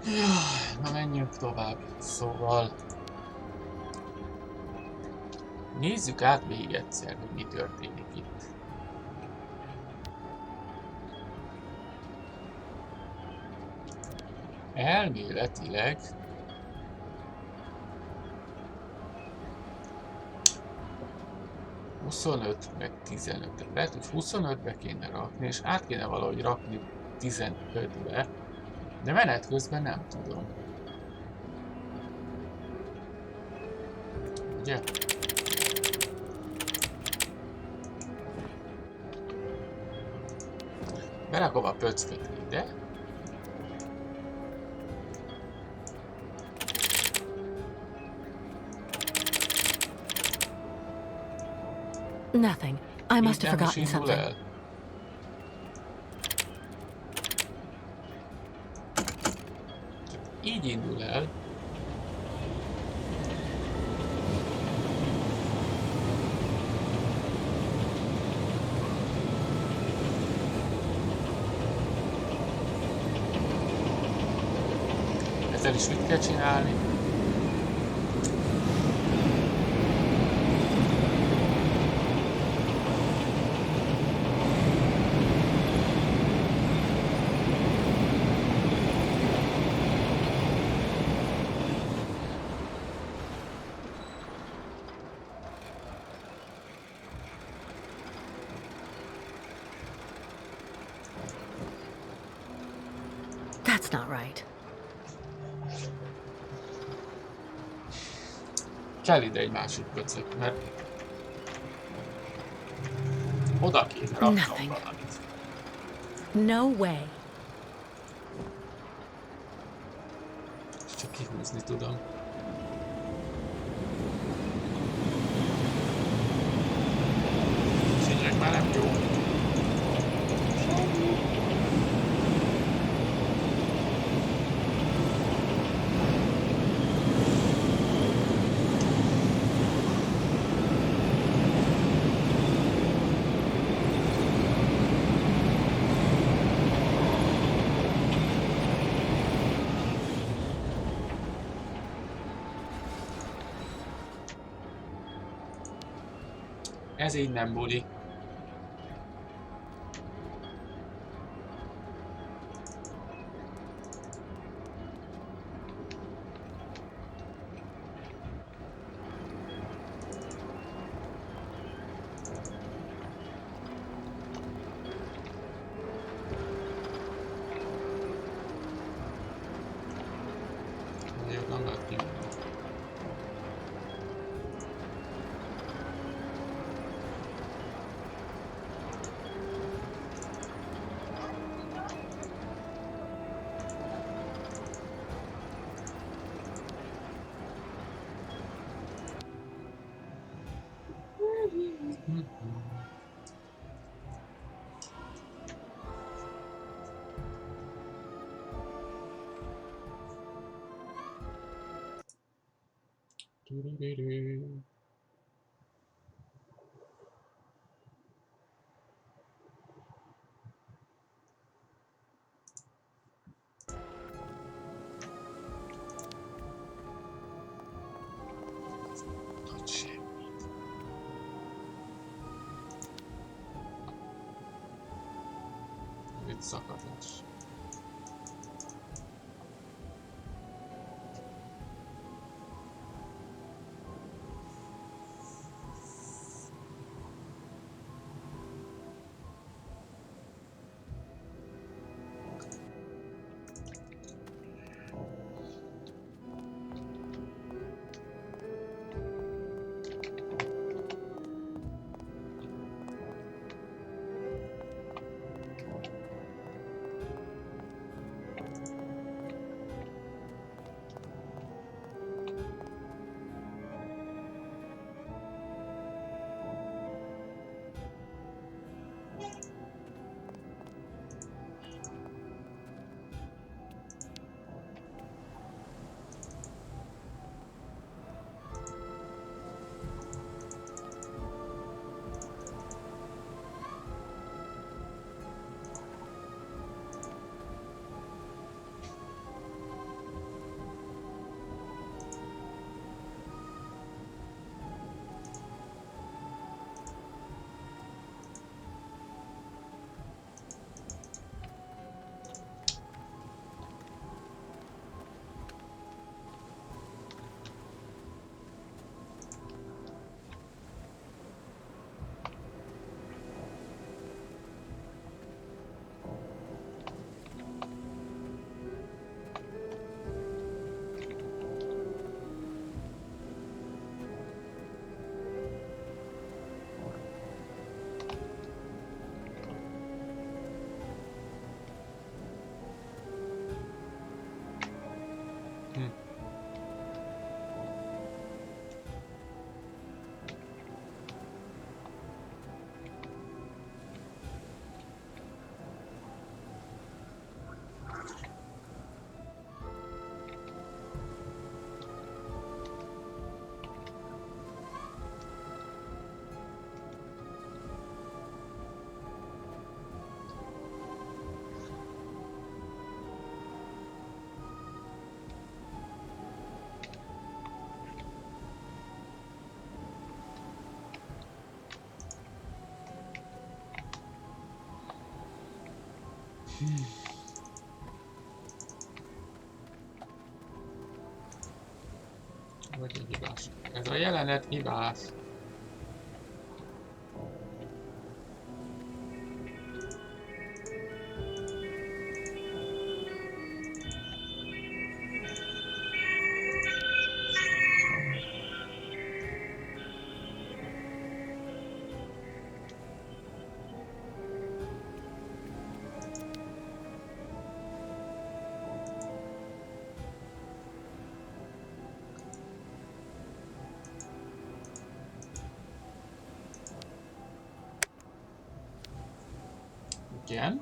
Jaj, na menjünk tovább. Szóval... Nézzük át még egyszer, hogy mi történik itt. Elméletileg... 25 meg 15. Lehet, hogy 25-be kéne rakni, és át kéne valahogy rakni 15-be, de menet közben nem tudom. Ugye? Berakom a pöcköt ide. Nothing. I must have forgotten something. El. Így indul el. Ezzel is mit kell csinálni? That's not right. Kell ide egy másik pöcök, mert oda kéne raknom valamit. No way. Csak kihúzni tudom. Figyelj, már nem jó. Ez így nem buli. Nem lehet ki. Szakadás. Vagy egy hibás. Ez a jelenet hibás. Igen.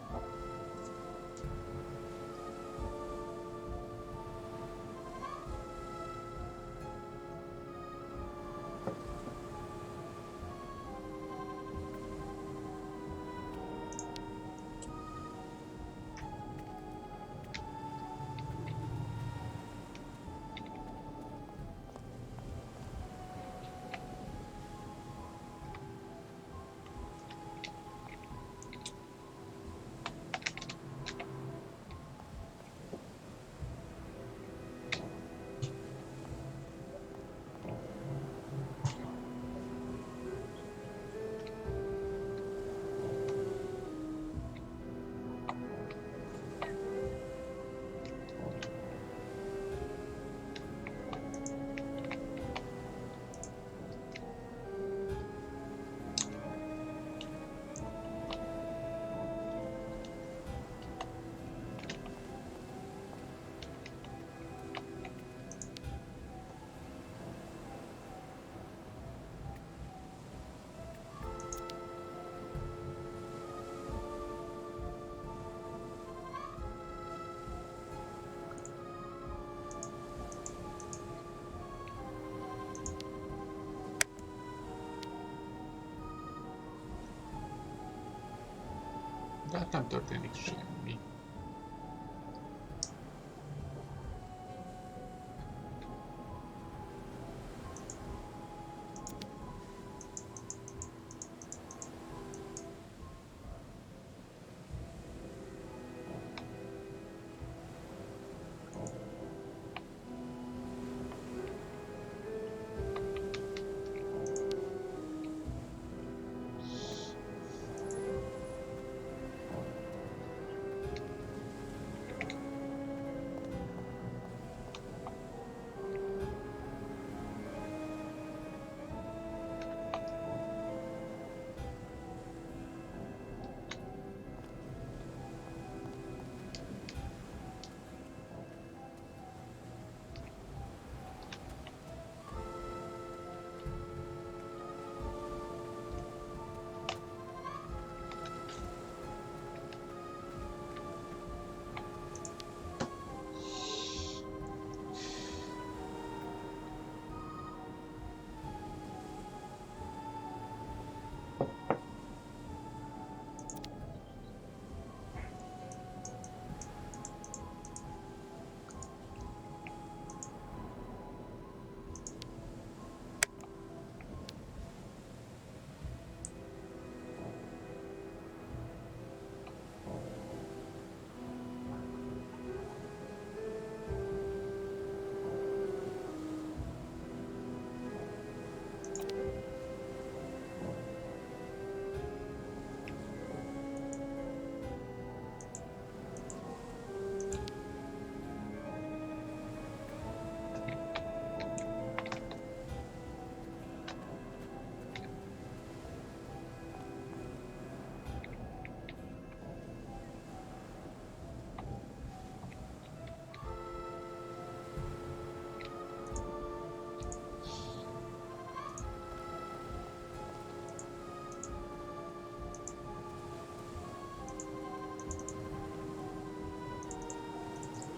De hát nem történik semmi.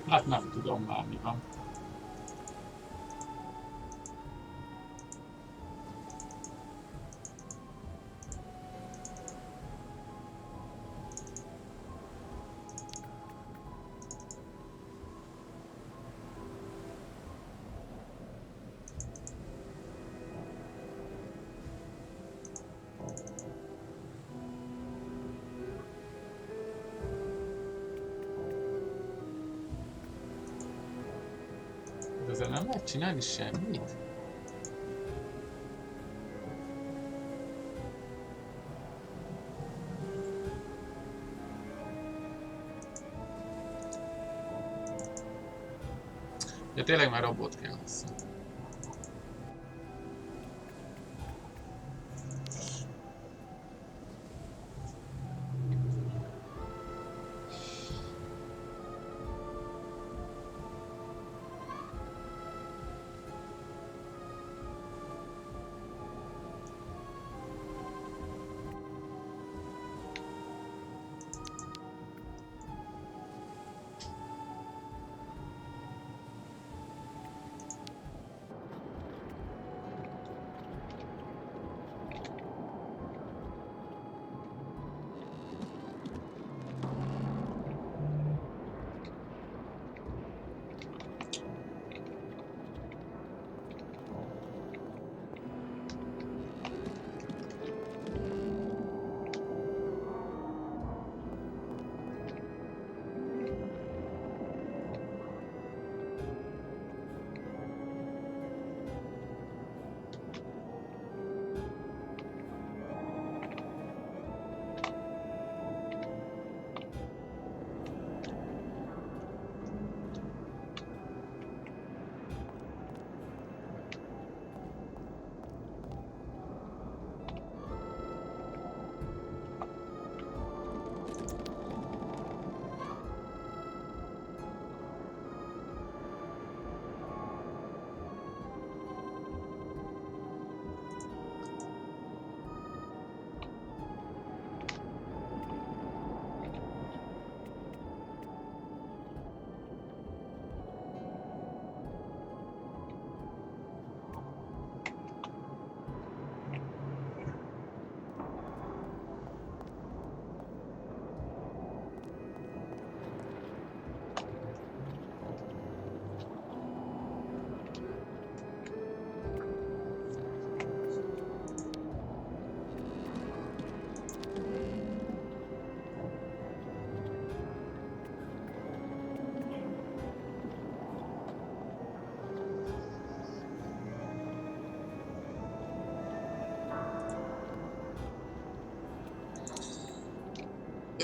Hát nem tudom már mi van. Ezzel nem lehet csinálni semmit? Ja, tényleg már robot kell hozzá.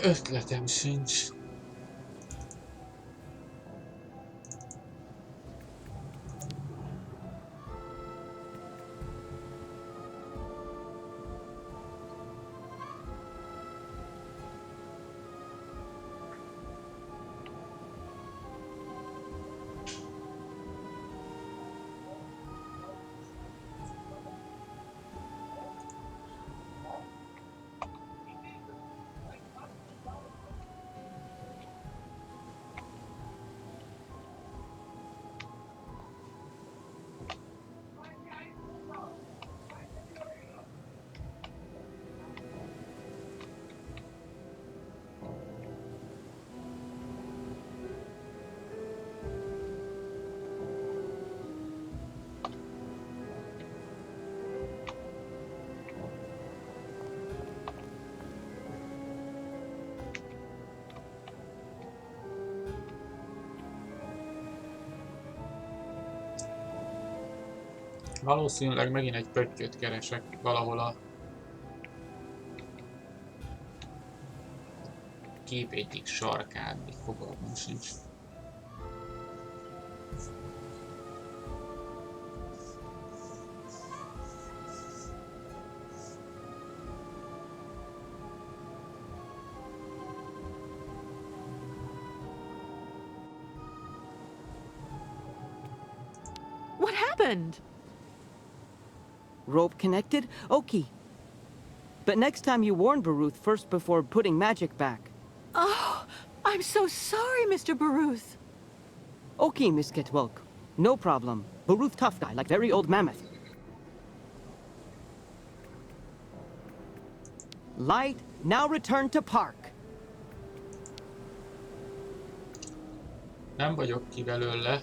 Ötletem sincs. Valószínűleg megint egy pöttyöt keresek valahol a kép egyik sarkán, még fogalmam sincs. What happened? Rope connected? Okay. But next time you warn Baruth first before putting magic back. Oh, I'm so sorry, Mr. Baruth. Okay, Miss Ketwelk. No problem. Baruth tough guy, like very old mammoth. Light, now return to park. Nem vagyok ki belőle.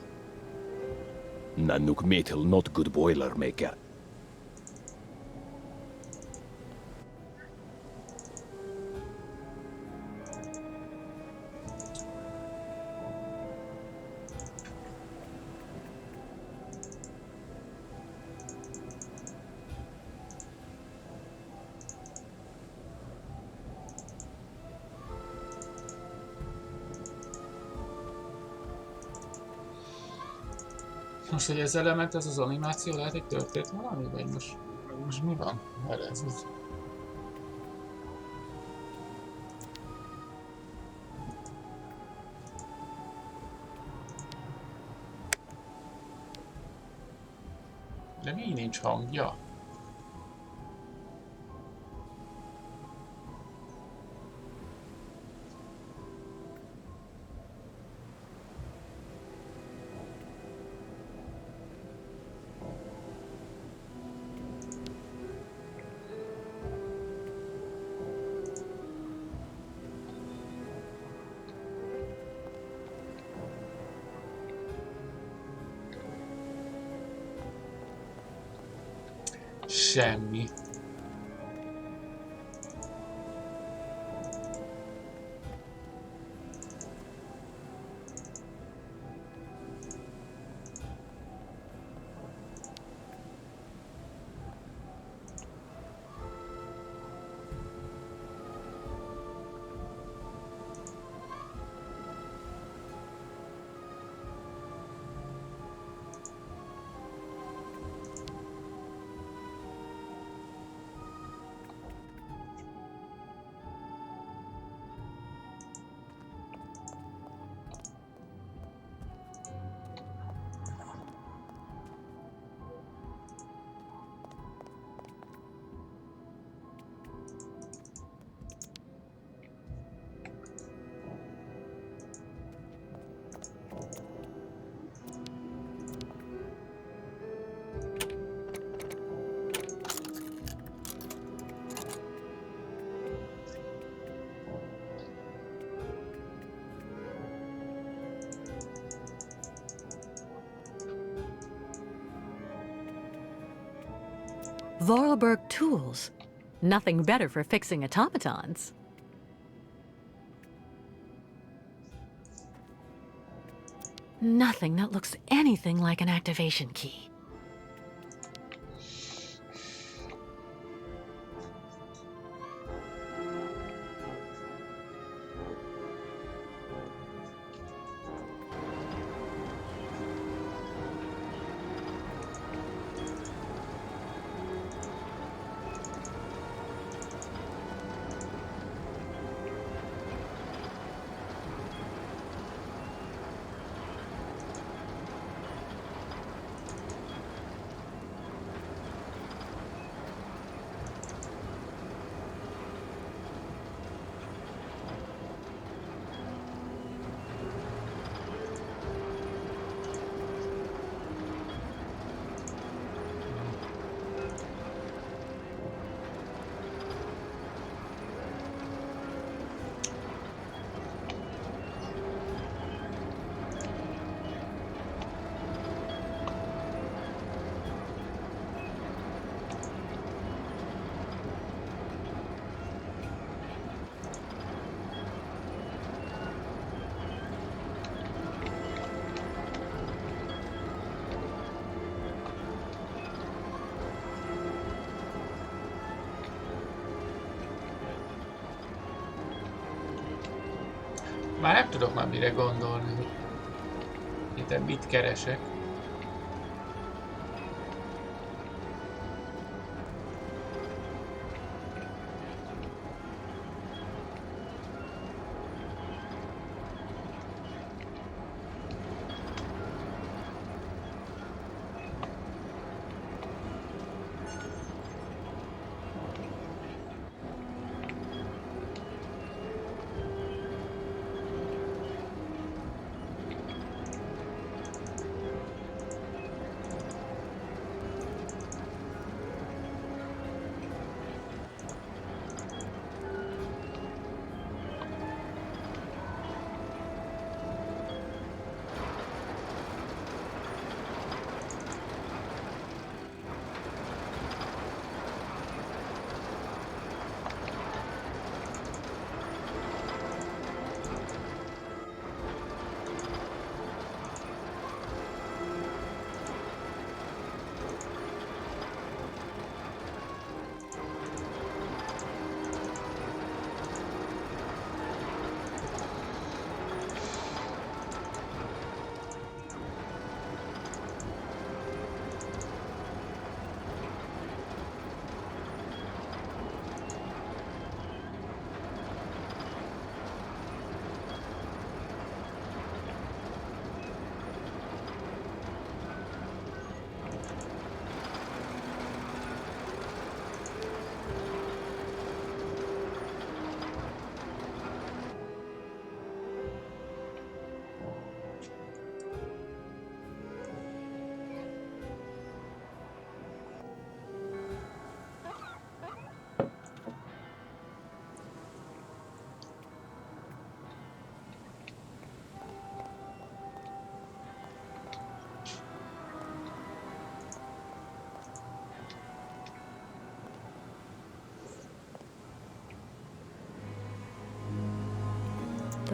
Nannuk metal not good boiler maker. Most, hogy ezzel lement ez az animáció, lehet, hogy történt valami? Vagy most mi van? Vele ez az... De mi nincs hangja? Semmi. Vorarlberg tools. Nothing better for fixing automatons. Nothing that looks anything like an activation key. Már nem tudok már mire gondolni, hogy itt mit keresek.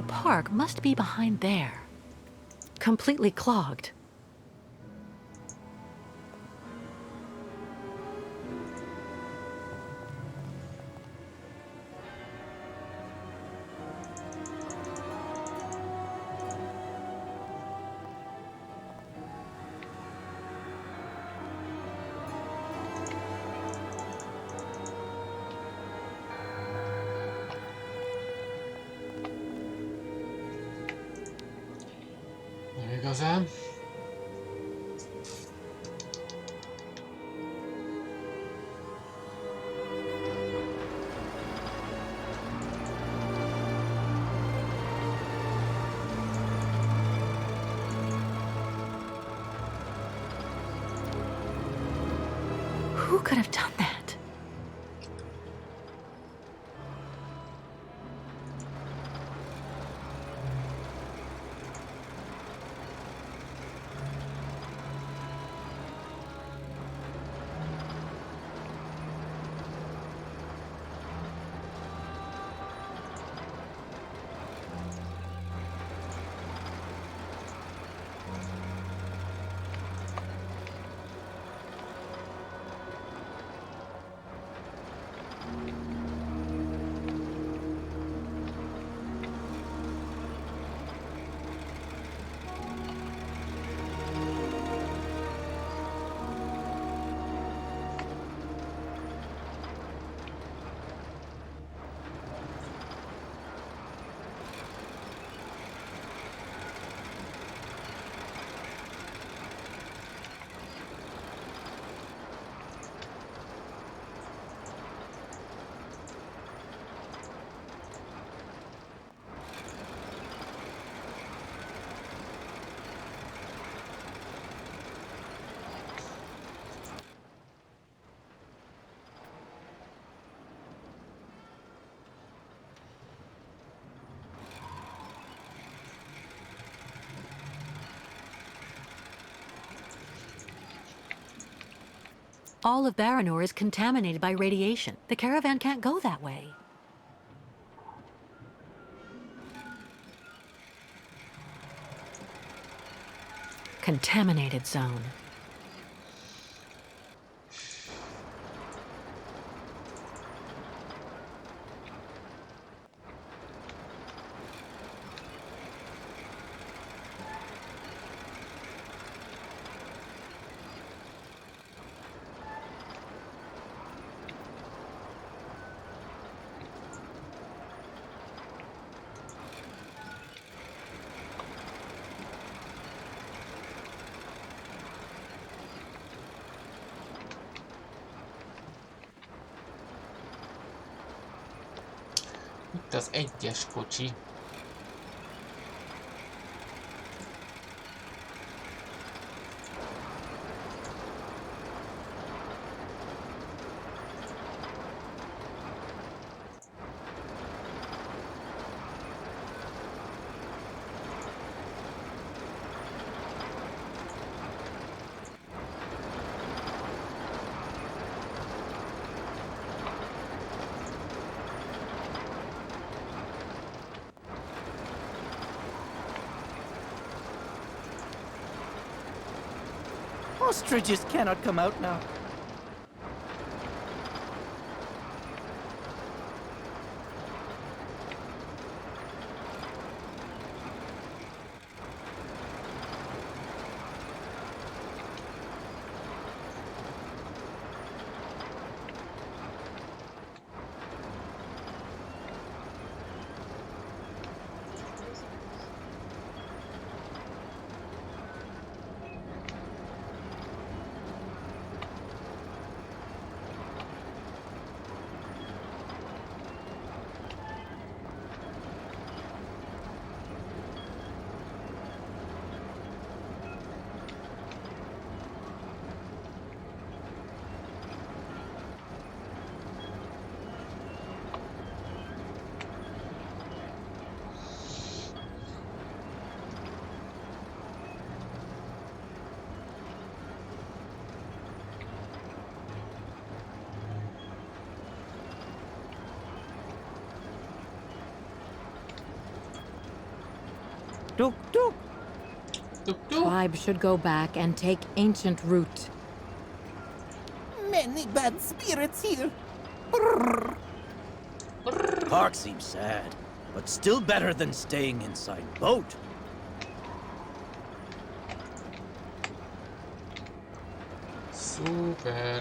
park must be behind there. Completely clogged. Nem igazán. Who could have done that? All of Baranor is contaminated by radiation. The caravan can't go that way. Contaminated zone. Itt az egyes kocsi. Ostriches cannot come out now. Tuk tuk. Tuk-tuk. Tribe should go back and take ancient root. Many bad spirits here. Park seems sad, but still better than staying inside boat. Szuper.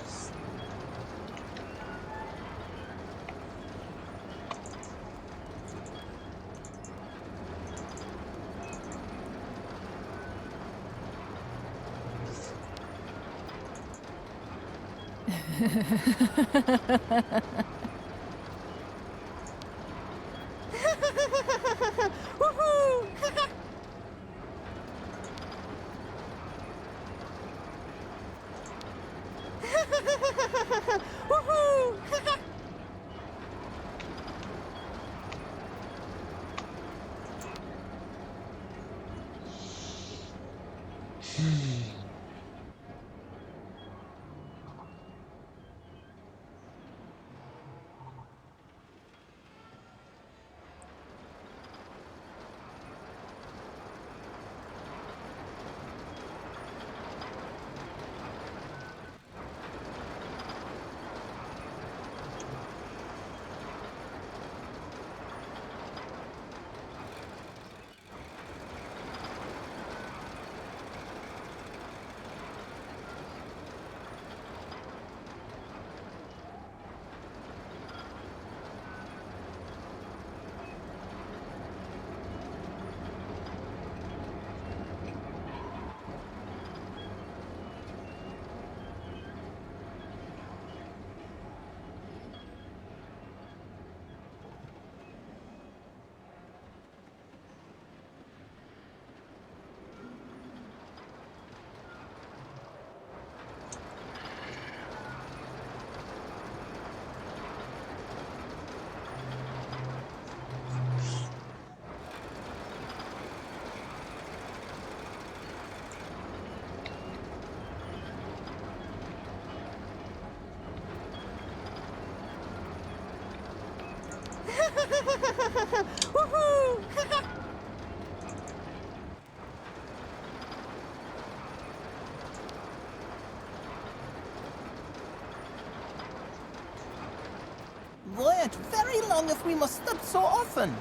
Wait very long if we must stop so often.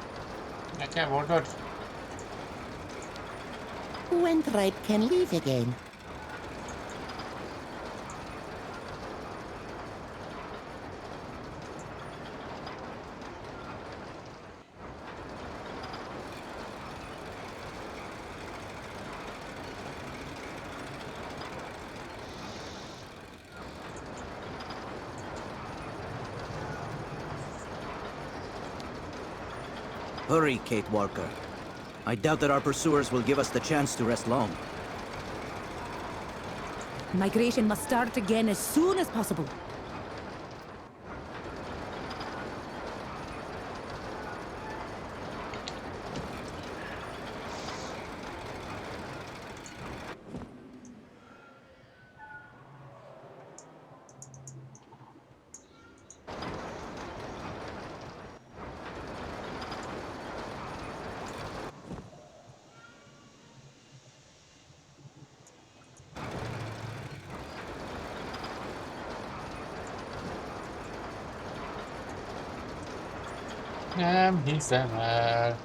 Nekem mondod? When tribe can leave again. Hurry, Kate Walker. I doubt that our pursuers will give us the chance to rest long. Migration must start again as soon as possible. Nem hiszem el.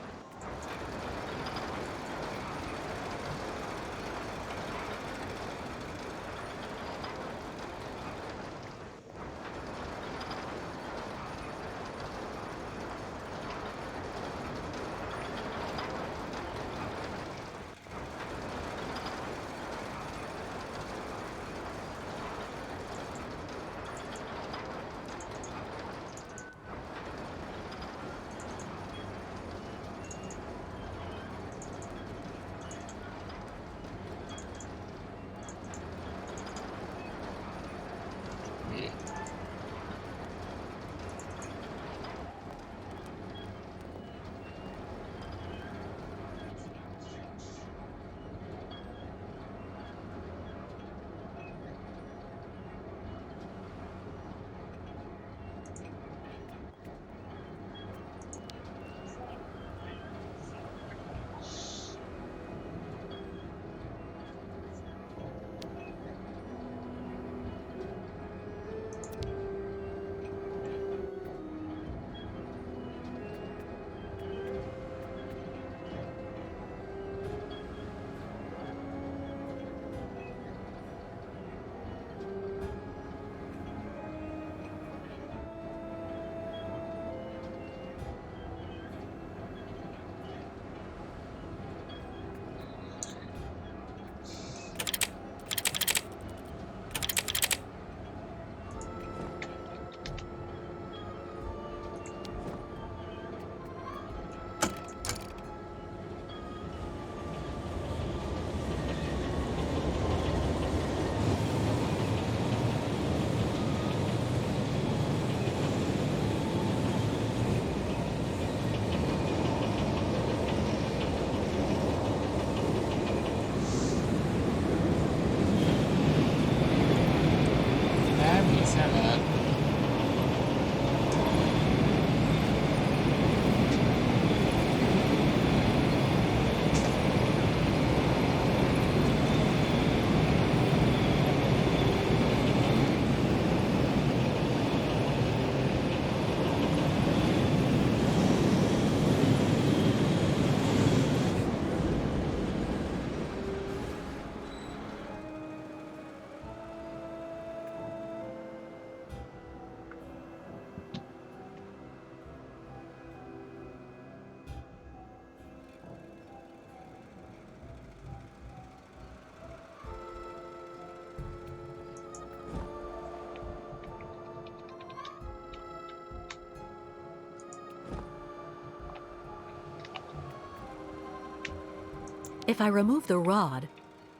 If I remove the rod,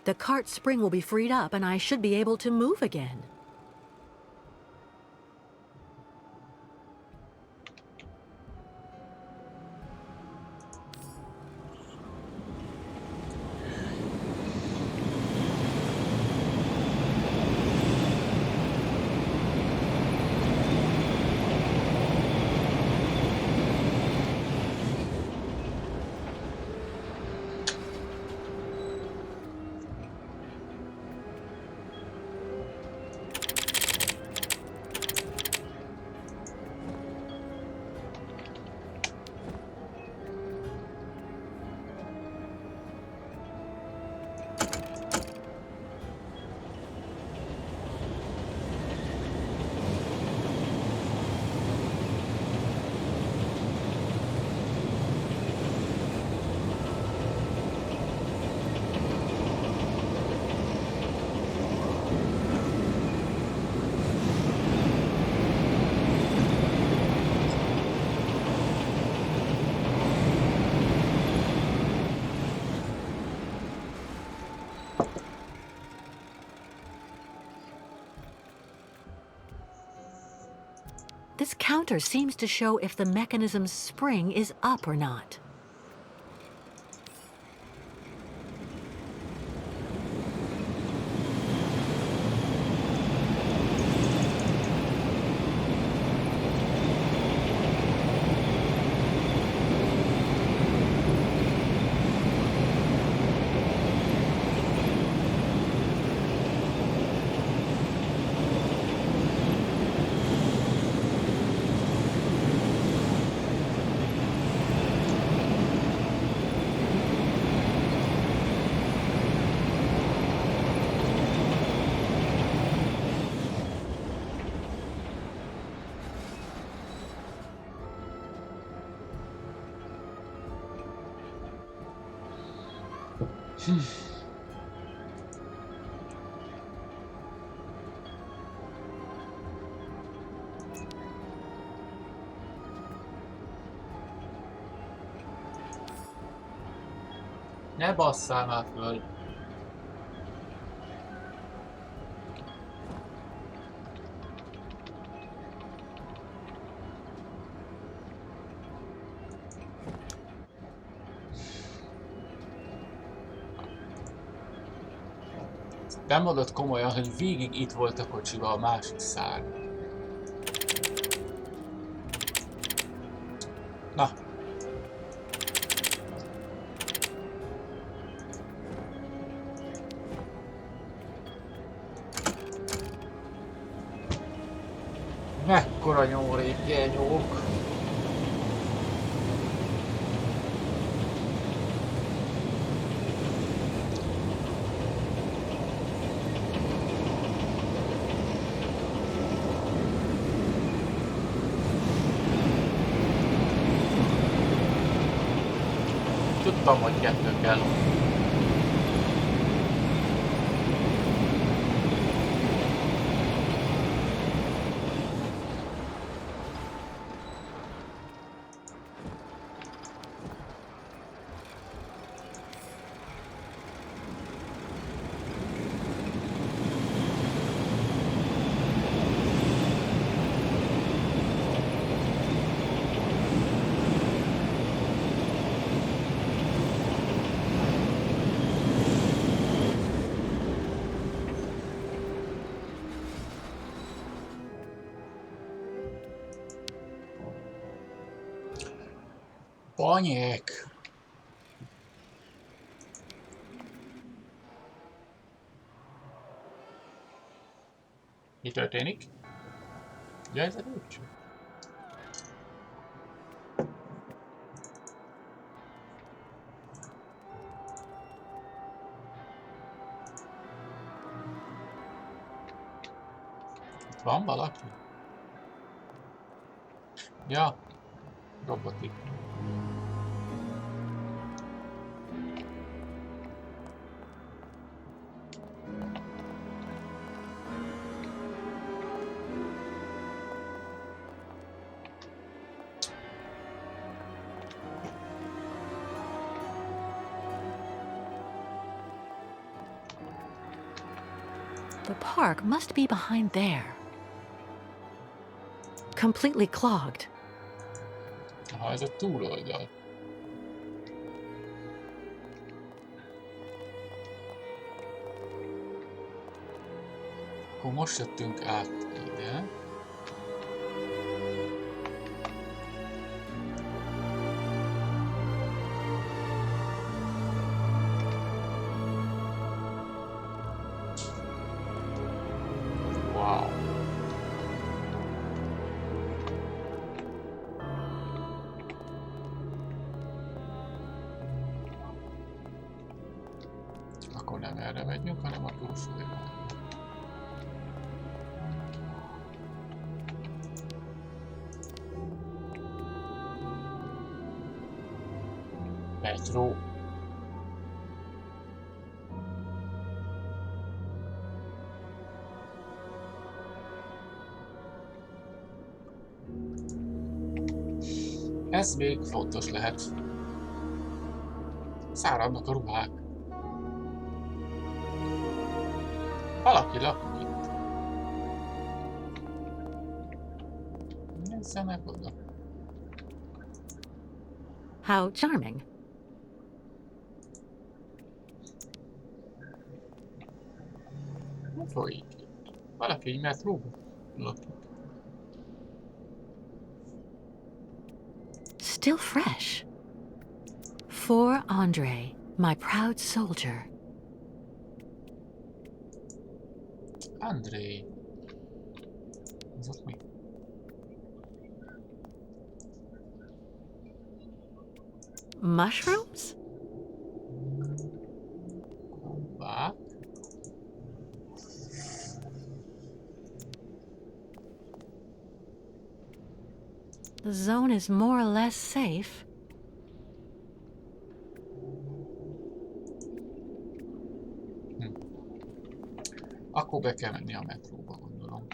the cart spring will be freed up and I should be able to move again. This counter seems to show if the mechanism's spring is up or not. Ne basszál már föl! Nem mondod komolyan, hogy végig itt volt a kocsiba a másik szár. Na. Mekkora nyomorít genyók! Tudtam, hogy kettő kell. Banyék! Mi történik? Ja, ez a lépcső. Itt van valaki? Ja, robotik. The park must be behind there. Completely clogged. Aha, ez a túloldal. Akkor most jöttünk át ide. Wow. Akkor nem erre megyünk, hanem a túlsó irányba. Metró. Ez még fontos lehet. Száradnak a ruhák. Valaki lakik itt. Nézzenek oda. How charming. Mi folyik? Valaki egy metróban lakik. Still fresh. For Andre, my proud soldier. André. Ez ott mi? Mushrooms? Gombák. The zone is more or less safe. Akkor be kell menni a metróba, gondolom.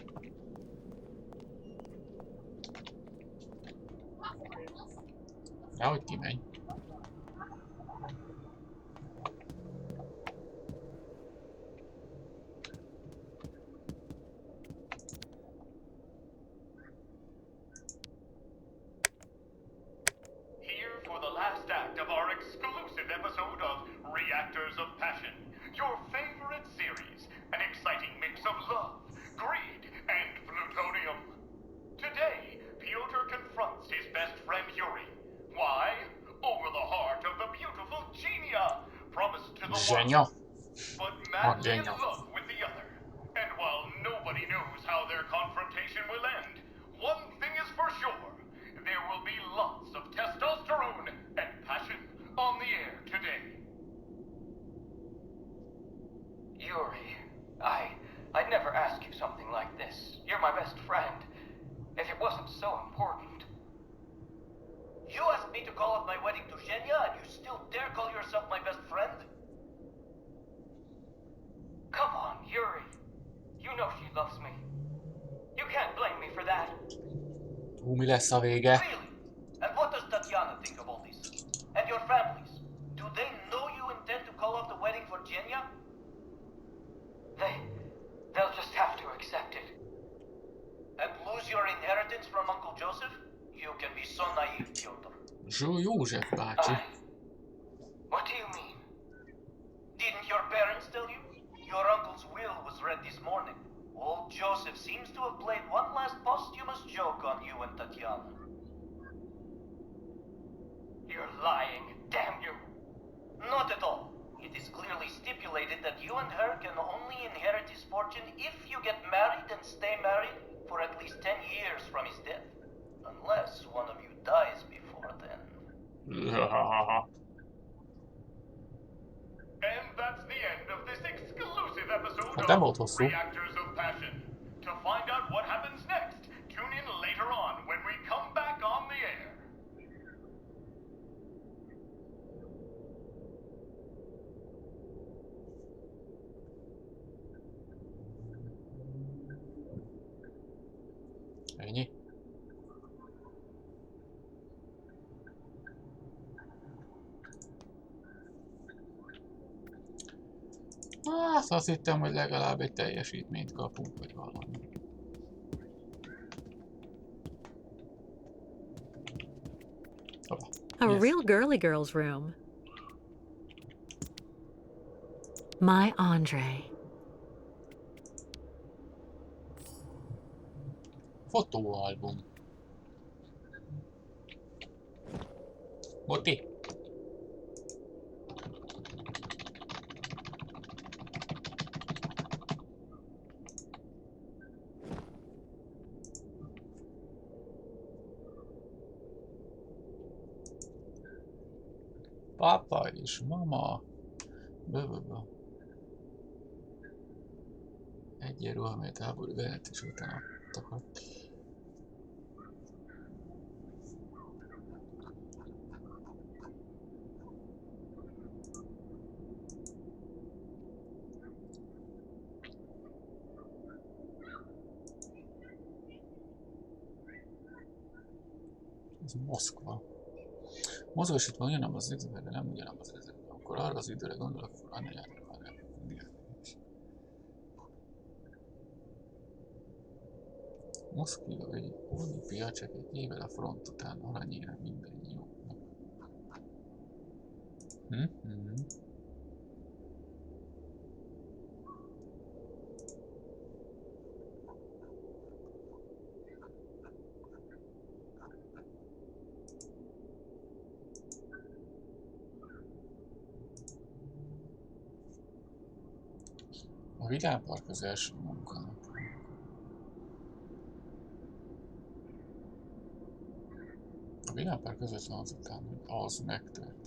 Nehogy kimenj. Here for the last act of our exclusive episode of Reactors of Passion, your favorite series, an exciting mix of love, greed, and plutonium. Today, Piotr confronts his best friend Yuri. Why? Over the heart of the beautiful Genia, promised to the Zsenya. one, but madly in Zsenya. love with the other. And while nobody knows how their confrontation will end, one thing is for sure. There will be lots of testosterone and passion on the air today. Yuri, I'd never ask you something like this. You're my best friend. If it wasn't so important. You asked me to call off my wedding to Zhenya, and you still dare call yourself my best friend? Come on, Yuri. You know she loves me. You can't blame me for that. Hú, mi lesz a vége? Really? And what does Tatiana think of all this? And your families? Do they know you intend to call off the wedding for Zhenya? They'll just have to accept it. And lose your inheritance from Uncle Joseph? You can be so naive, Piotr. József bácsi. What do you mean? Didn't your parents tell you? Your uncle's will was read this morning. Old Joseph seems to have played one last posthumous joke on you and Tatiana. You're lying, damn you. Not at all. It is clearly stipulated that you and her can only inherit his fortune if you get married and stay married for at least 10 years from his death. Unless one of you dies before then. And that's the end of this exclusive episode Hát nem volt of hosszú. Reactors of Passion. To find out what happens next, tune in later on when we come back on the air. Ennyi. Hát azt hittem, hogy legalább egy teljesítményt kapunk, vagy valami. A Yes. real girly girl's room. My Andre. Fotóalbum. Boti. Papa és mama. Böböbö. Egyenruha, amelyet háború vezetés után adtak. Ez Moszkva. Mozgósítva ugyanabban az időben, de nem ugyanabban az időben. Akkor arra az időre gondolok, akkor annyi járnak Moszkvai olimpia csak egy évvel a front után aranyére minden jó. A világpark az első munkanap. A világpark között van azután, hogy az megtörtént.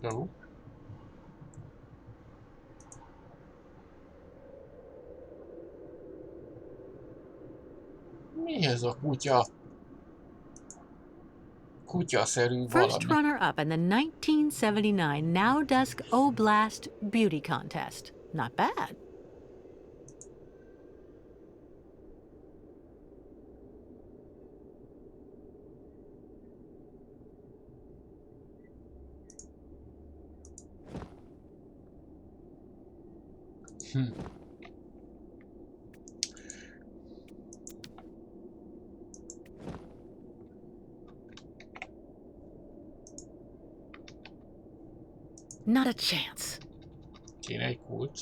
Jó. Mi ez a kutya? Kutyaszerű First valami. runner-up in the 1979 Now Dusk Oblast Beauty Contest. Not bad. Not a chance. Kéne egy kulcs.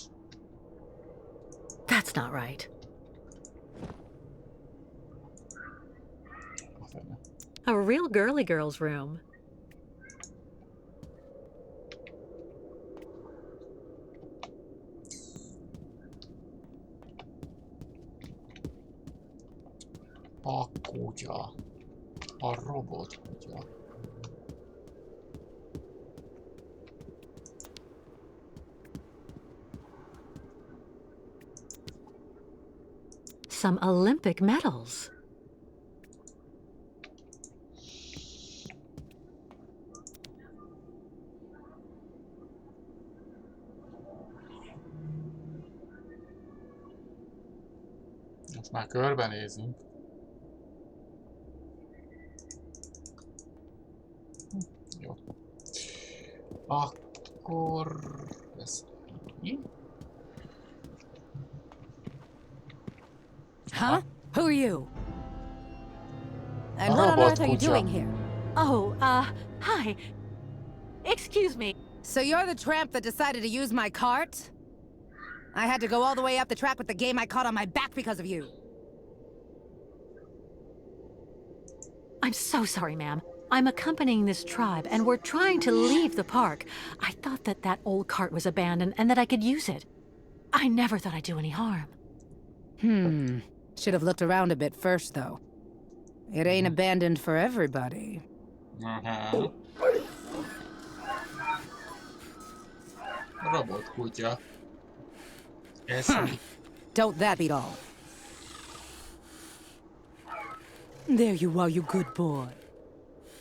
That's not right. A fene. A real girly girl's room. A kutya. A robot kutya. Some Olympic medals. Most már körbenézünk. Jó. Akkor... ez mi? Huh? Who are you? And A what on robot earth are you kutya. doing here? Oh, hi. Excuse me. So you're the tramp that decided to use my cart? I had to go all the way up the track with the game I caught on my back because of you. I'm so sorry, ma'am. I'm accompanying this tribe, and we're trying to leave the park. I thought that old cart was abandoned and that I could use it. I never thought I'd do any harm. Should have looked around a bit first, though. It ain't abandoned for everybody. Robot kutya. Ez mi? Don't that beat all? There you are, you good boy.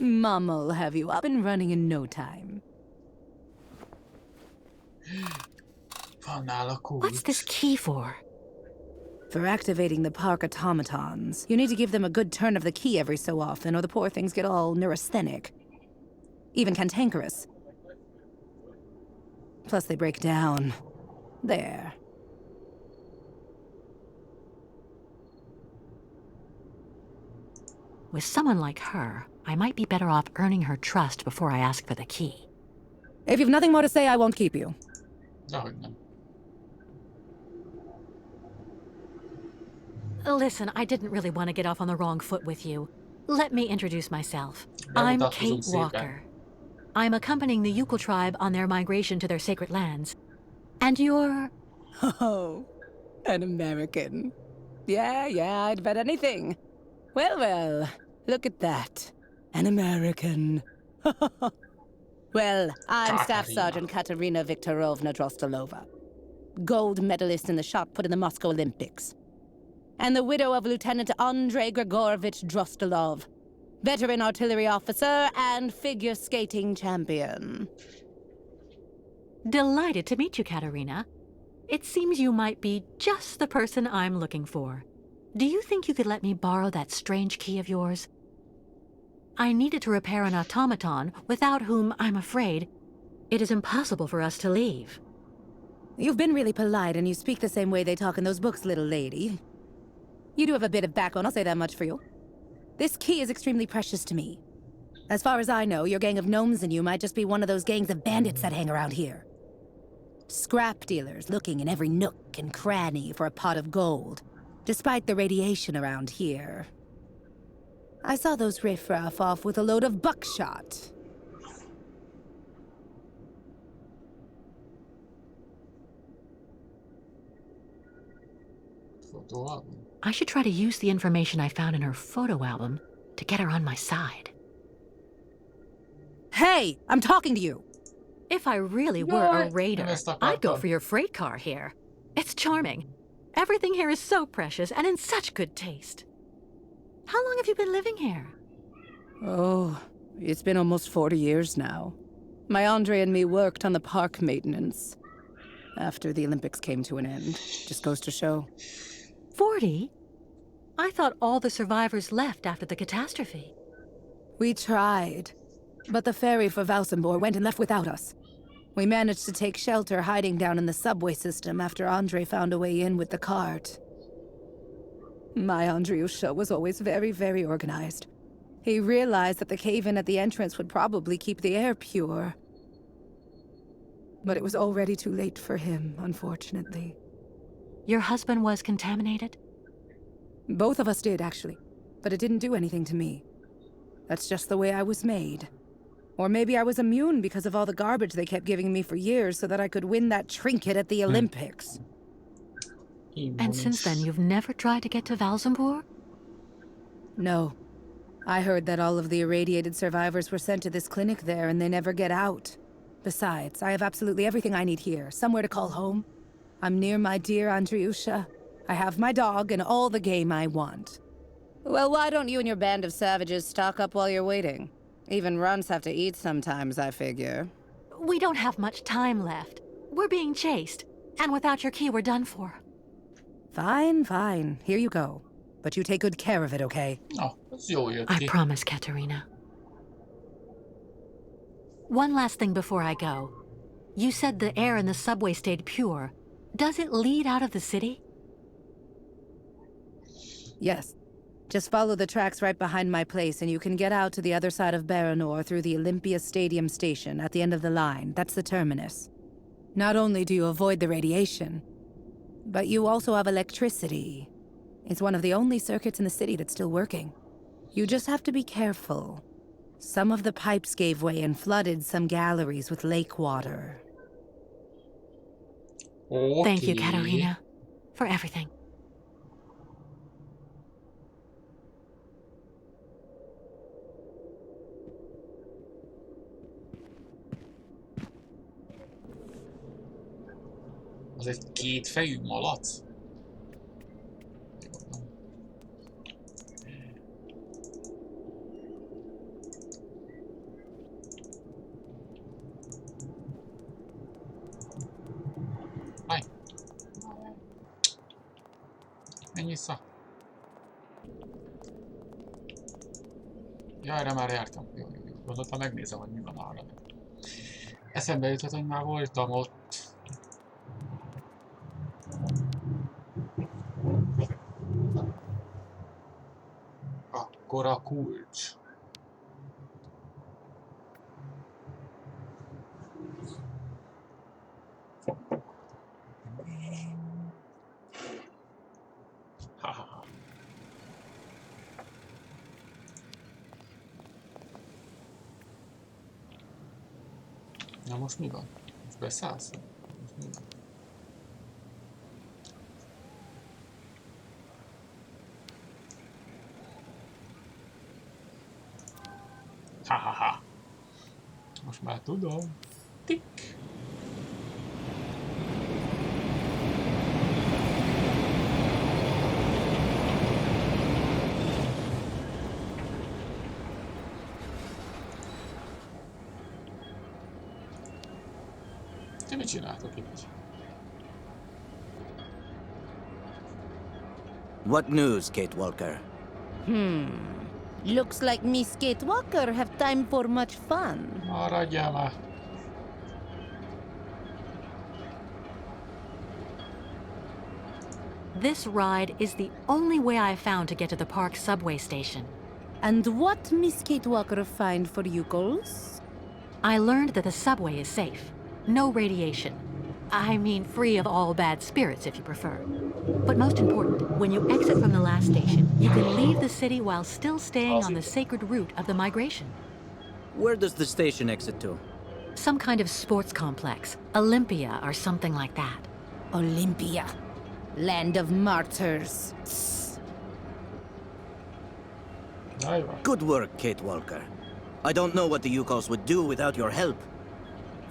Mama'll have you up and running in no time. Van nála kulcs. What's this key for? For activating the park automatons, you need to give them a good turn of the key every so often, or the poor things get all neurasthenic. Even cantankerous. Plus they break down. There. With someone like her, I might be better off earning her trust before I ask for the key. If you've nothing more to say, I won't keep you. Dehogy nem. Listen, I didn't really want to get off on the wrong foot with you. Let me introduce myself. I'm Kate Walker. I'm accompanying the Yukon tribe on their migration to their sacred lands. And you're... Oh, an American. Yeah, I'd bet anything. Well, look at that. An American. Well, I'm Staff Sergeant Katerina Viktorovna Drostelova. Gold medalist in the shot put in the Moscow Olympics. And the widow of Lieutenant Andrei Grigorovich Drostelov. Veteran artillery officer and figure skating champion. Delighted to meet you, Katerina. It seems you might be just the person I'm looking for. Do you think you could let me borrow that strange key of yours? I needed to repair an automaton, without whom, I'm afraid, it is impossible for us to leave. You've been really polite, and you speak the same way they talk in those books, little lady. You do have a bit of backbone, I'll say that much for you. This key is extremely precious to me. As far as I know, your gang of gnomes and you might just be one of those gangs of bandits that hang around here. Scrap dealers looking in every nook and cranny for a pot of gold, despite the radiation around here. I saw those riffraff off with a load of buckshot. I should try to use the information I found in her photo album to get her on my side. Hey, I'm talking to you! If I really were a raider, I'd go up. for your freight car here. It's charming. Everything here is so precious and in such good taste. How long have you been living here? Oh, it's been almost 40 years now. My Andre and me worked on the park maintenance. After the Olympics came to an end. Just goes to show. 40? I thought all the survivors left after the catastrophe. We tried. But the ferry for Valsenborg went and left without us. We managed to take shelter hiding down in the subway system after Andre found a way in with the cart. My Andriusha was always very, very organized. He realized that the cave-in at the entrance would probably keep the air pure. But it was already too late for him, unfortunately. Your husband was contaminated? Both of us did, actually. But it didn't do anything to me. That's just the way I was made. Or maybe I was immune because of all the garbage they kept giving me for years so that I could win that trinket at the Olympics. And since then, you've never tried to get to Valsenborg? No. I heard that all of the irradiated survivors were sent to this clinic there and they never get out. Besides, I have absolutely everything I need here. Somewhere to call home. I'm near my dear Andriusha. I have my dog and all the game I want. Well, why don't you and your band of savages stock up while you're waiting? Even runts have to eat sometimes, I figure. We don't have much time left. We're being chased. And without your key, we're done for. Fine. Here you go. But you take good care of it, okay? Na, az jó jött I ki. promise, Katerina. One last thing before I go. You said the air in the subway stayed pure. Does it lead out of the city? Yes. Just follow the tracks right behind my place and you can get out to the other side of Baranor through the Olympia Stadium station at the end of the line. That's the terminus. Not only do you avoid the radiation, but you also have electricity. It's one of the only circuits in the city that's still working. You just have to be careful. Some of the pipes gave way and flooded some galleries with lake water. Oké. Thank you, Katerina, for everything. Az egy kétfejű malac? Állj! Menj vissza! Ja, erre már jártam. Jó. Gondoltam, megnézem, hogy mi van arra. Eszembe jutott, hogy már voltam ott. Akkor a kulcs. Na most mi van? Most beszállsz? Most mi van? Ha. Most már tudom. Tik. Ti mit csináltok itt? What news, Kate Walker? Looks like Miss Kate Walker have time for much fun. Maradjál már! This ride is the only way I found to get to the park subway station. And what Miss Kate Walker find for you girls? I learned that the subway is safe. No radiation. I mean, free of all bad spirits, if you prefer. But most important, when you exit from the last station, you can leave the city while still staying on the sacred route of the migration. Where does the station exit to? Some kind of sports complex. Olympia or something like that. Olympia. Land of martyrs. Good work, Kate Walker. I don't know what the Yukos would do without your help.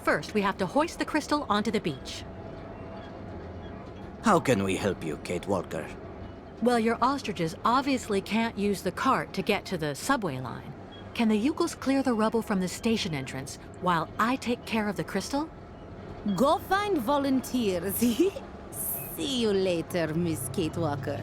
First, we have to hoist the crystal onto the beach. How can we help you, Kate Walker? Well, your ostriches obviously can't use the cart to get to the subway line. Can the Yukos clear the rubble from the station entrance while I take care of the crystal? Go find volunteers. See you later, Miss Kate Walker.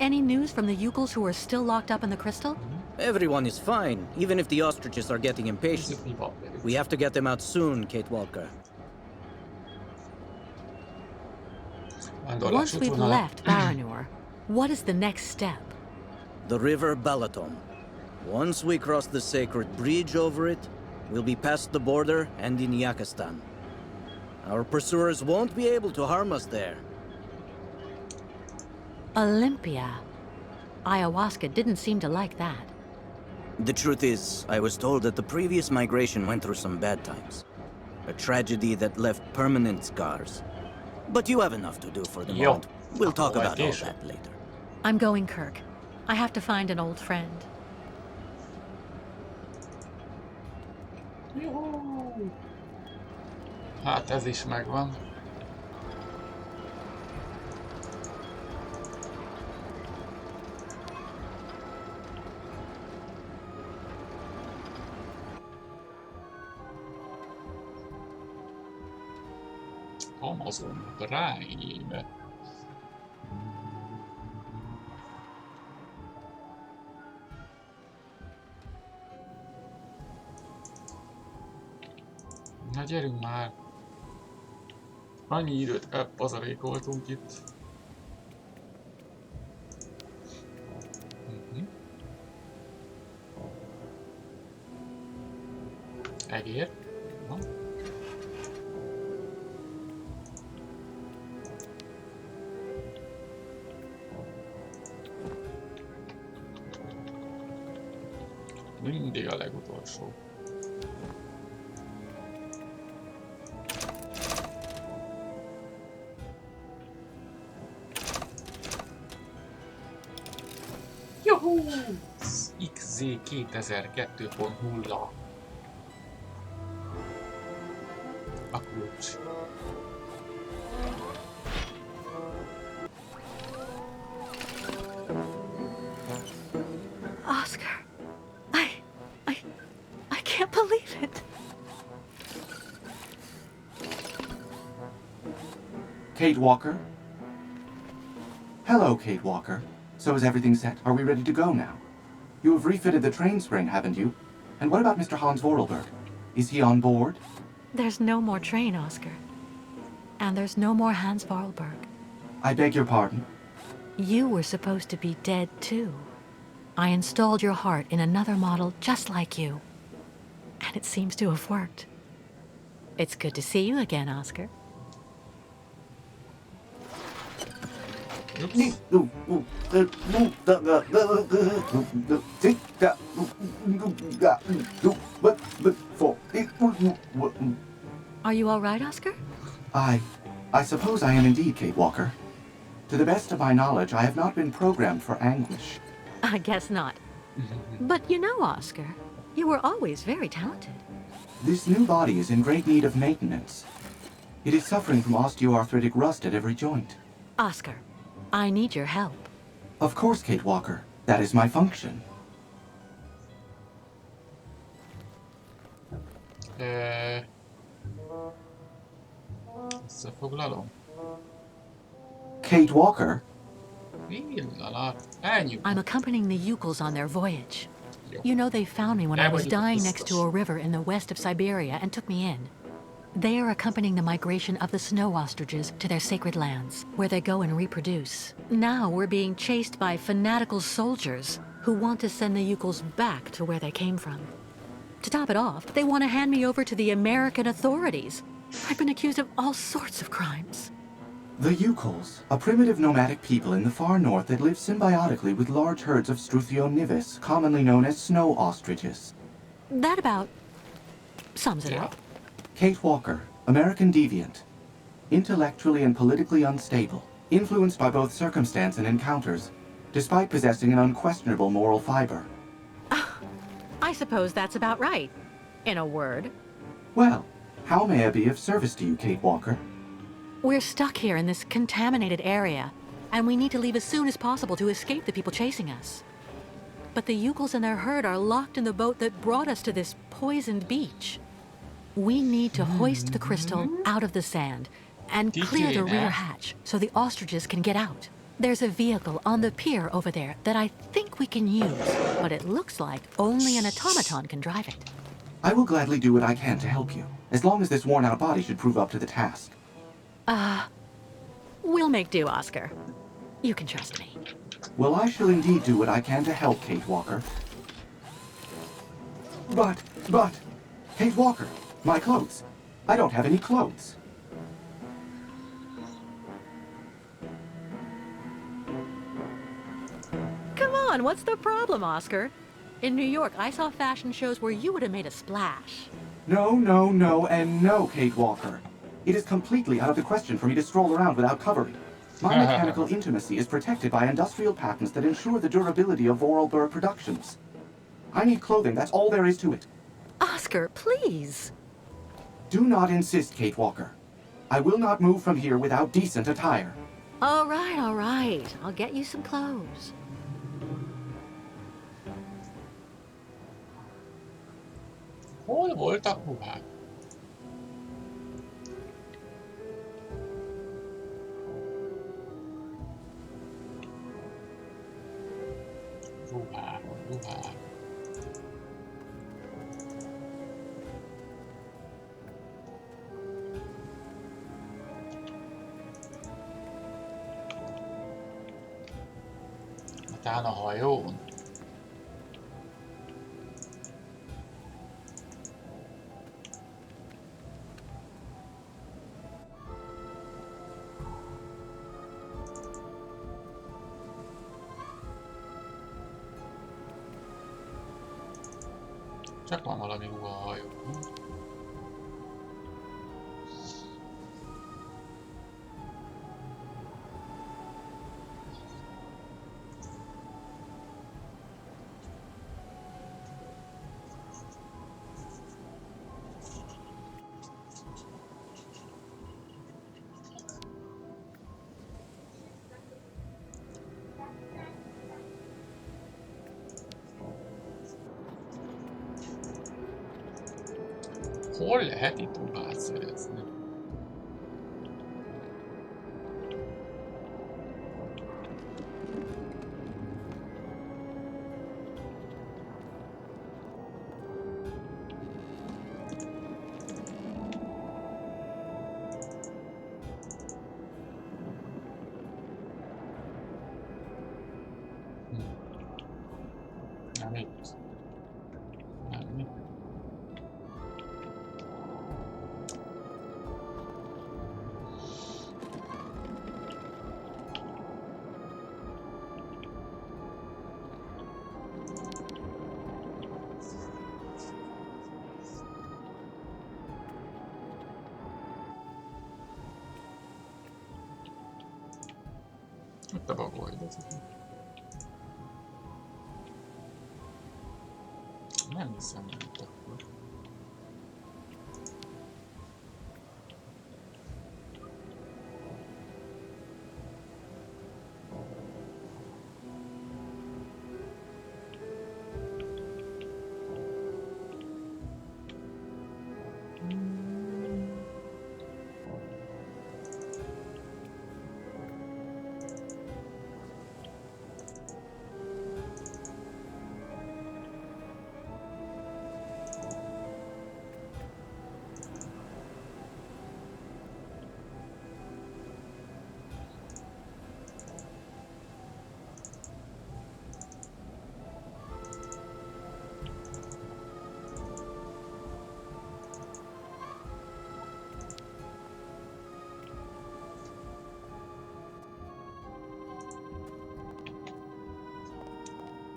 Any news from the Yukos who are still locked up in the crystal? Everyone is fine, even if the ostriches are getting impatient. We have to get them out soon, Kate Walker. Once we've left Baranur, what is the next step? The river Balaton. Once we cross the sacred bridge over it, we'll be past the border and in Yakistan. Our pursuers won't be able to harm us there. Olympia. Ayahuasca didn't seem to like that. The truth is, I was told that the previous migration went through some bad times. A tragedy that left permanent scars. But you have enough to do for the moment. We'll talk about all that later. I'm going, Kirk. I have to find an old friend. Juhu! Hát ez is megvan. Amazon Prime. Na gyerünk már! Annyi időt elpazarékoltunk itt. Egér. Na. Mindig a legutolsó. Juhu! XZ 2002.0 a kulcs. Oscar, I can't believe it. Kate Walker? Hello, Kate Walker. So is everything set? Are we ready to go now? You have refitted the train spring, haven't you? And what about Mr. Hans Vorarlberg? Is he on board? There's no more train, Oscar. And there's no more Hans Vorarlberg. I beg your pardon? You were supposed to be dead, too. I installed your heart in another model just like you. And it seems to have worked. It's good to see you again, Oscar. Are you all right, Oscar? I suppose I am indeed, Kate Walker. To the best of my knowledge, I have not been programmed for anguish. I guess not. But you know, Oscar, you were always very talented. This new body is in great need of maintenance. It is suffering from osteoarthritic rust at every joint. Oscar, I need your help. Of course, Kate Walker. That is my function. Összefoglalom. Kate Walker? I'm accompanying the Yukels on their voyage. You know they found me when I was dying next to a river in the west of Syberia and took me in. They are accompanying the migration of the snow ostriches to their sacred lands, where they go and reproduce. Now we're being chased by fanatical soldiers who want to send the Yukels back to where they came from. To top it off, they want to hand me over to the American authorities. I've been accused of all sorts of crimes. The Yukels, a primitive nomadic people in the far north that live symbiotically with large herds of Struthio nivis, commonly known as snow ostriches. That about sums it up. Kate Walker, American deviant. Intellectually and politically unstable, influenced by both circumstance and encounters, despite possessing an unquestionable moral fiber. I suppose that's about right, in a word. Well, how may I be of service to you, Kate Walker? We're stuck here in this contaminated area, and we need to leave as soon as possible to escape the people chasing us. But the Yukels and their herd are locked in the boat that brought us to this poisoned beach. We need to hoist the crystal out of the sand and clear the rear hatch so the ostriches can get out. There's a vehicle on the pier over there that I think we can use, but it looks like only an automaton can drive it. I will gladly do what I can to help you, as long as this worn-out body should prove up to the task. We'll make do, Oscar. You can trust me. Well, I shall indeed do what I can to help, Kate Walker. But, Kate Walker, my clothes. I don't have any clothes. Come on, what's the problem, Oscar? In New York, I saw fashion shows where you would have made a splash. No, and no, Kate Walker. It is completely out of the question for me to stroll around without covering. My mechanical intimacy is protected by industrial patents that ensure the durability of Vorarlberg productions. I need clothing, that's all there is to it. Oscar, please. Do not insist, Kate Walker. I will not move from here without decent attire. All right. I'll get you some clothes. Hol voltak ruhák? Ruhák. Talán a hajón? Csak van valami ruha a hajón. Hol lehet itt ruhát szerezni? Te bagolj, de nem hiszem, hogy itt akkor.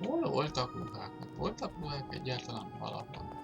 Hol voltak ruhák? Voltak ruhák egyáltalán valahol?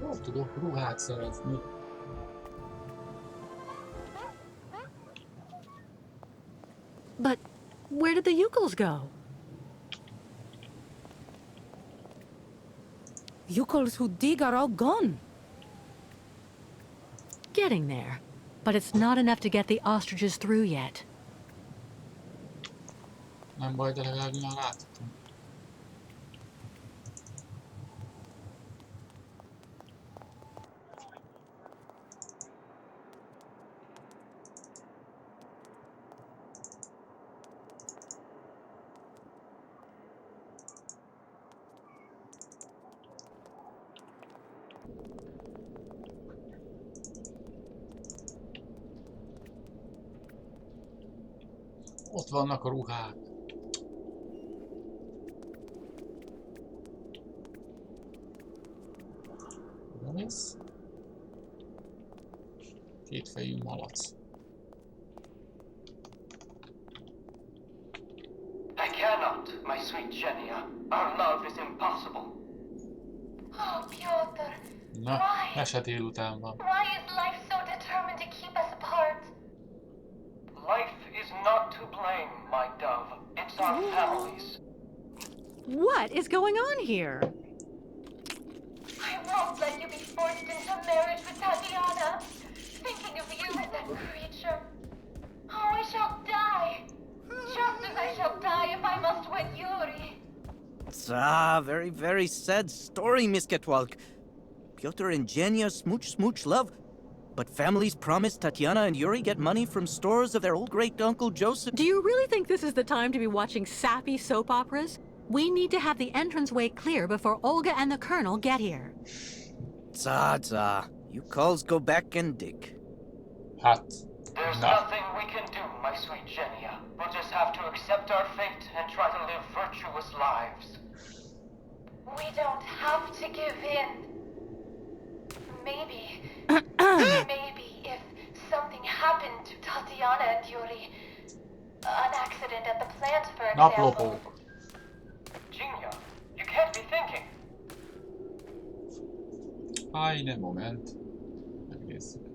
Hol tudok ruhát szerezni? But where did the Yukels go? Yukels who dig are all gone. Getting there. But it's not enough to get the ostriches through yet. Nem baj, de legalább már láthatom. Ott vannak a ruhák. Oda mész? Kétfejű malac. I cannot, my sweet Genia. Our love is impossible. Oh, Piotr. Na, mese délután van. Why is life so determined to keep us apart? Life is not to blame, my dove. It's our families. What is going on here? I won't let you be forced into marriage with Tatiana. Thinking of you and that creature. Oh, I shall die. Just as I shall die if I must wed Yuri. Very, very sad story, Miss Ketwalk. Pyotr and Genia smooch love. But families promise Tatiana and Yuri get money from stores of their old great-uncle Joseph. Do you really think this is the time to be watching sappy soap operas? We need to have the entranceway clear before Olga and the Colonel get here. You calls go back and dig. Hát. There's nothing we can do, my sweet Genia. We'll just have to accept our fate and try to live virtuous lives. We don't have to give in. Maybe if something happened to Tatiana and Yuri, an accident at the plant, for example. Naplopók. Genia, you can't be thinking. Eine Moment. Megnézzük.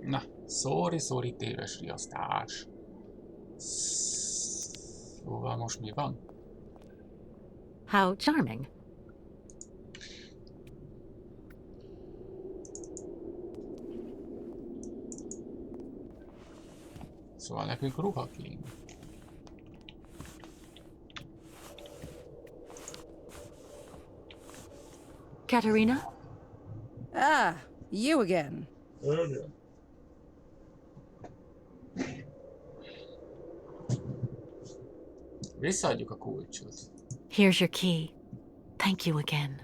Na, sorry, téves riasztás. Szóval most mi van? How charming. Szóval nekünk ruha kéne. Katerina? Ah, you again. Visszaadjuk a kulcsot. Here's your key. Thank you again.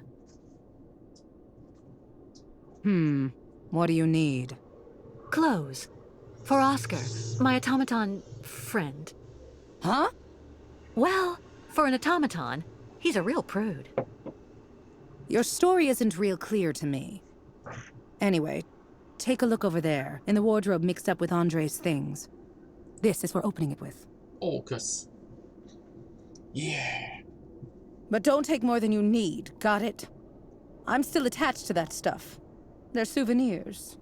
What do you need? Clothes. For Oscar, my automaton friend. Huh? Well, for an automaton, he's a real prude. Your story isn't real clear to me. Anyway, take a look over there, in the wardrobe mixed up with Andre's things. This is we're opening it with. Ókösz. Yeah. But don't take more than you need, got it? I'm still attached to that stuff. They're souvenirs.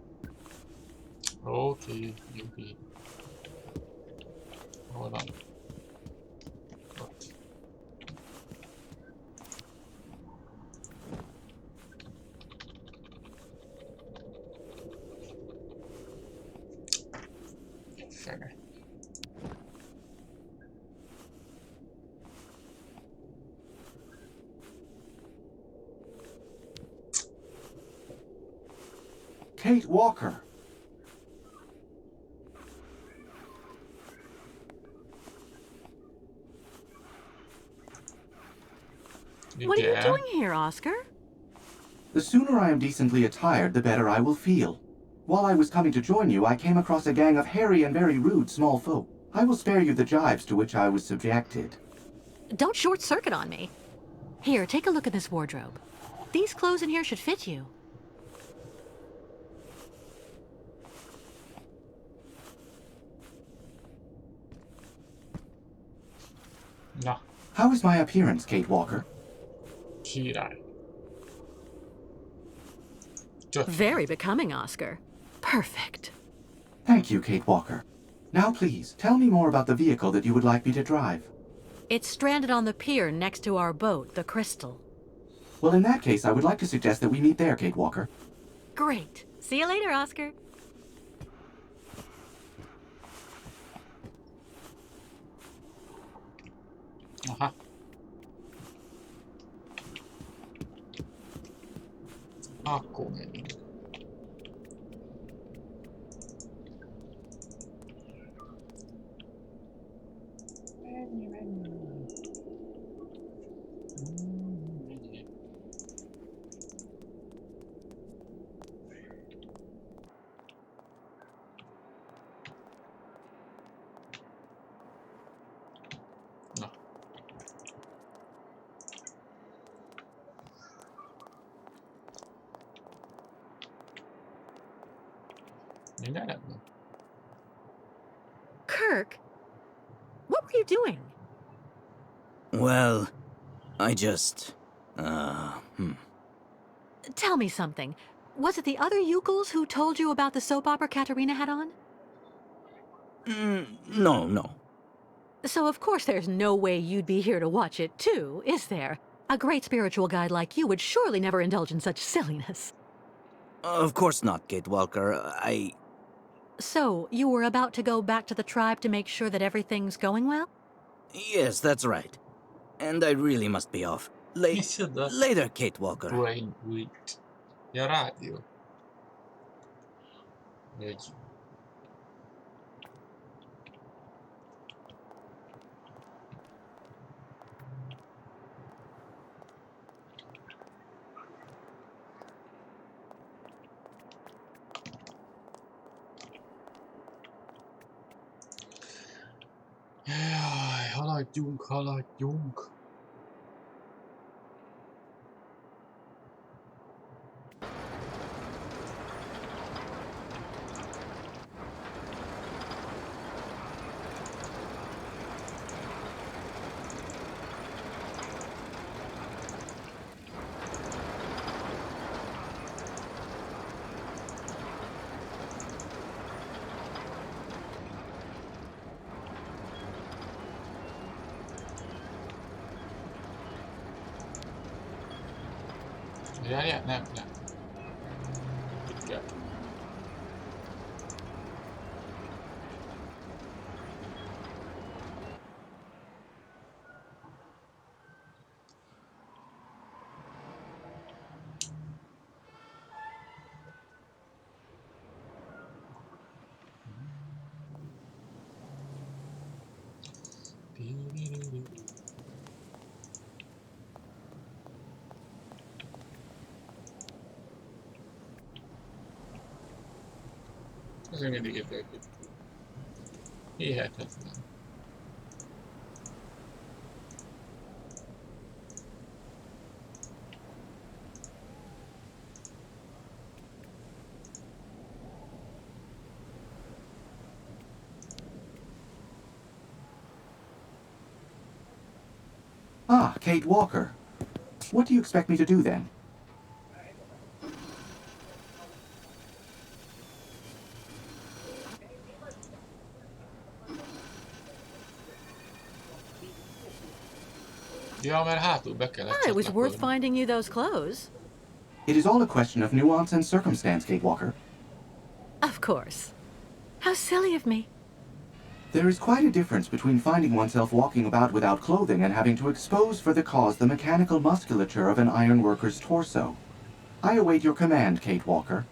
Oké. Hol van? Ott. Fene. Kate Walker. What are you doing here, Oscar? The sooner I am decently attired, the better I will feel. While I was coming to join you, I came across a gang of hairy and very rude small folk. I will spare you the jibes to which I was subjected. Don't short circuit on me. Here, take a look at this wardrobe. These clothes in here should fit you. Na, How is my appearance, Kate Walker? király. Very becoming, Oscar. Perfect. Thank you, Kate Walker. Now please, tell me more about the vehicle that you would like me to drive. It's stranded on the pier next to our boat, the Crystal. Well, in that case, I would like to suggest that we meet there, Kate Walker. Great. See you later, Oscar. Aha. Akkor menjünk. Na. Minden rendben. Kirk, what were you doing? Well, I just... Tell me something. Was it the other Yukels who told you about the soap opera Katerina had on? No. So of course there's no way you'd be here to watch it too, is there? A great spiritual guide like you would surely never indulge in such silliness. Of course not, Kate Walker. So, you were about to go back to the tribe to make sure that everything's going well? Yes, that's right. And I really must be off. Later, Kate Walker. Brain wheat. Ja rádió. Egy. Jaj, haladjunk. Várjál, nem. Itt kell. Ez még mindig érdekel. Hihetetlen. Ah, Kate Walker. What do you expect me to do then? Ja, mert hátul be kellett It was worth csatlakozni. finding you those clothes. It is all a question of nuance and circumstance, Kate Walker. Of course. How silly of me. There is quite a difference between finding oneself walking about without clothing and having to expose for the cause the mechanical musculature of an ironworker's torso. I await your command, Kate Walker.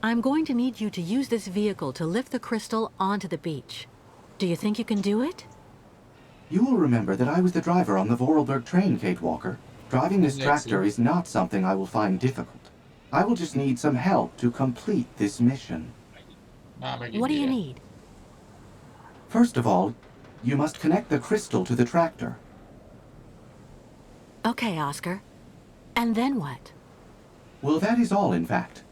I'm going to need you to use this vehicle to lift the crystal onto the beach. Do you think you can do it? You will remember that I was the driver on the Vorarlberg train, Kate Walker. Driving this tractor is not something I will find difficult. I will just need some help to complete this mission. What do you need? First of all, you must connect the crystal to the tractor. Okay, Oscar. And then what? Well, that is all, in fact.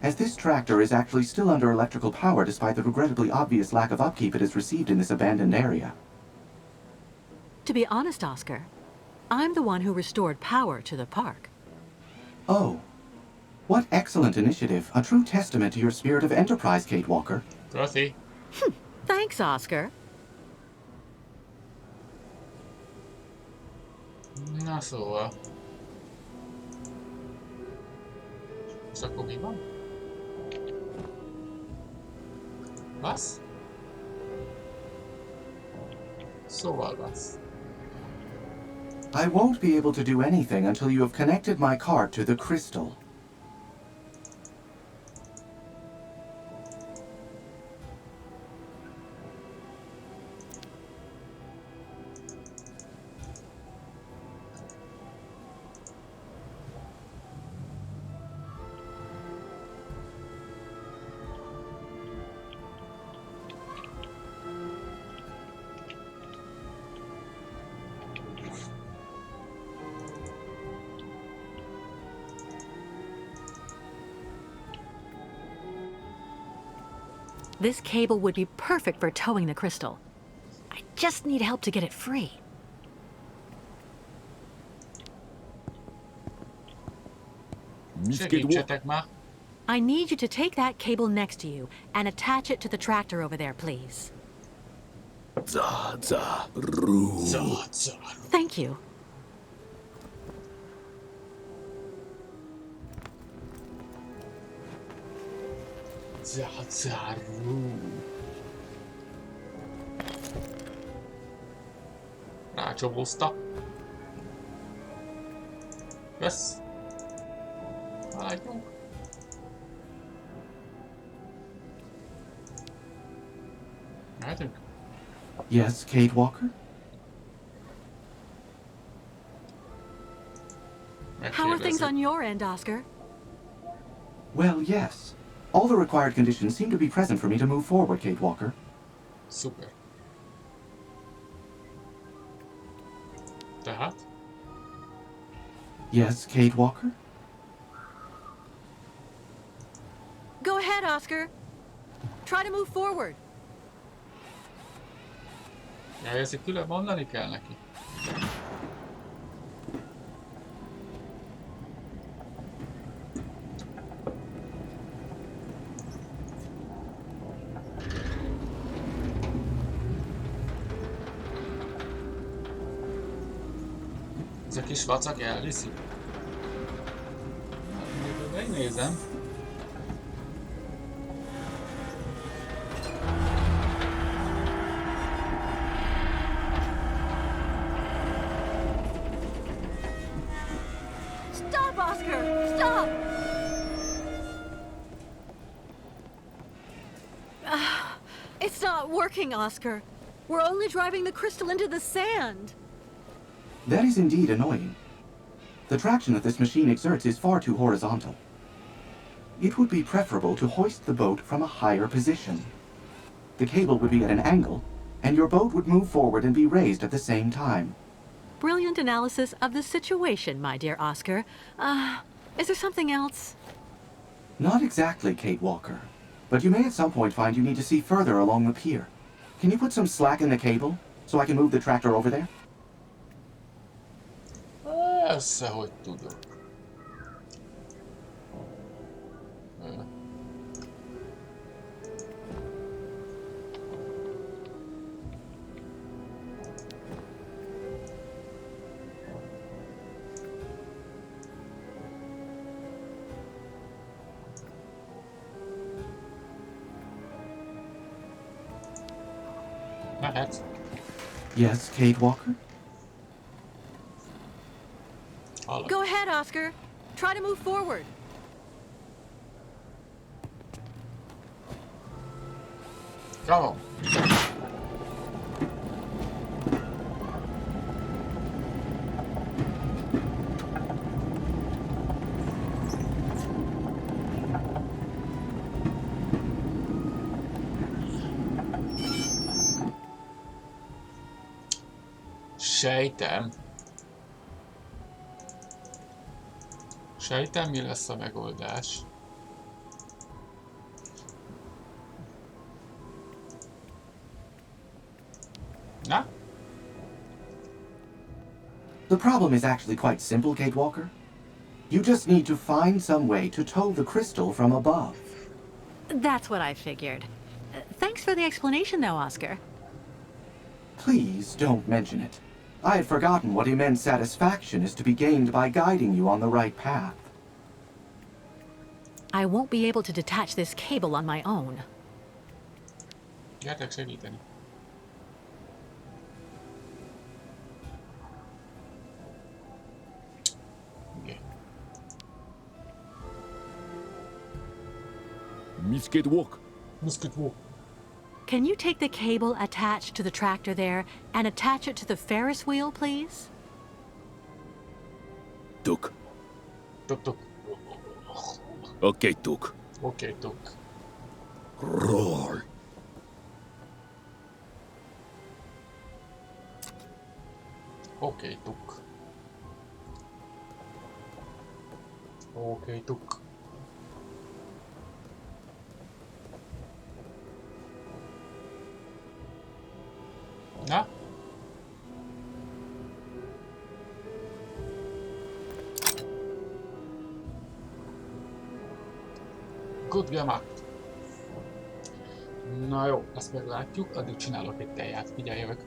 As this tractor is actually still under electrical power despite the regrettably obvious lack of upkeep it has received in this abandoned area. To be honest, Oscar, I'm the one who restored power to the park. Oh. What excellent initiative. A true testament to your spirit of enterprise, Kate Walker. Dorothy. Thanks, Oscar. Na szóval. És akkor mi van? Vasz? Szóval vasz. I won't be able to do anything until you have connected my cart to the crystal. This cable would be perfect for towing the crystal. I just need help to get it free. Segítsetek már! I need you to take that cable next to you and attach it to the tractor over there, please. Thank you. Rácsobózta. Kösz. Vágyunk. Mehetünk? Yes, Kate Walker? How are things on your end, Oscar? Well, yes. All the required conditions seem to be present for me to move forward, Kate Walker. Super. Tehát? Yes, Kate Walker? Go ahead, Oscar. Try to move forward. Ja, ezt külön mondani kell neki. Ez a kis vacak elviszi. Nézem. Stop, Oscar! Stop! It's not working, Oscar. We're only driving the crystal into the sand. That is indeed annoying. The traction that this machine exerts is far too horizontal. It would be preferable to hoist the boat from a higher position. The cable would be at an angle, and your boat would move forward and be raised at the same time. Brilliant analysis of the situation, my dear Oscar. Is there something else? Not exactly, Kate Walker. But you may at some point find you need to see further along the pier. Can you put some slack in the cable, so I can move the tractor over there? Persze, hogy tudok. Mehet. Yes, Kate Walker? Go ahead, Oscar. Try to move forward. Come on. Sejtem, mi lesz a megoldás. Na? The problem is actually quite simple, Kate Walker. You just need to find some way to tow the crystal from above. That's what I figured. Thanks for the explanation, though, Oscar. Please don't mention it. I had forgotten what immense satisfaction is to be gained by guiding you on the right path. I won't be able to detach this cable on my own. Gyertek segíteni. Okay. Miss Kate Walk. Miss Kate Walk. Can you take the cable attached to the tractor there and attach it to the Ferris wheel, please? Tuk. Tuk tuk. Okay, Tuk. Okay, tuk. Roll. Okay, tuk. Okay, tuk. Na? Good gemacht. Na jó, ezt meglátjuk, addig csinálok egy teját, mindjárt jövök.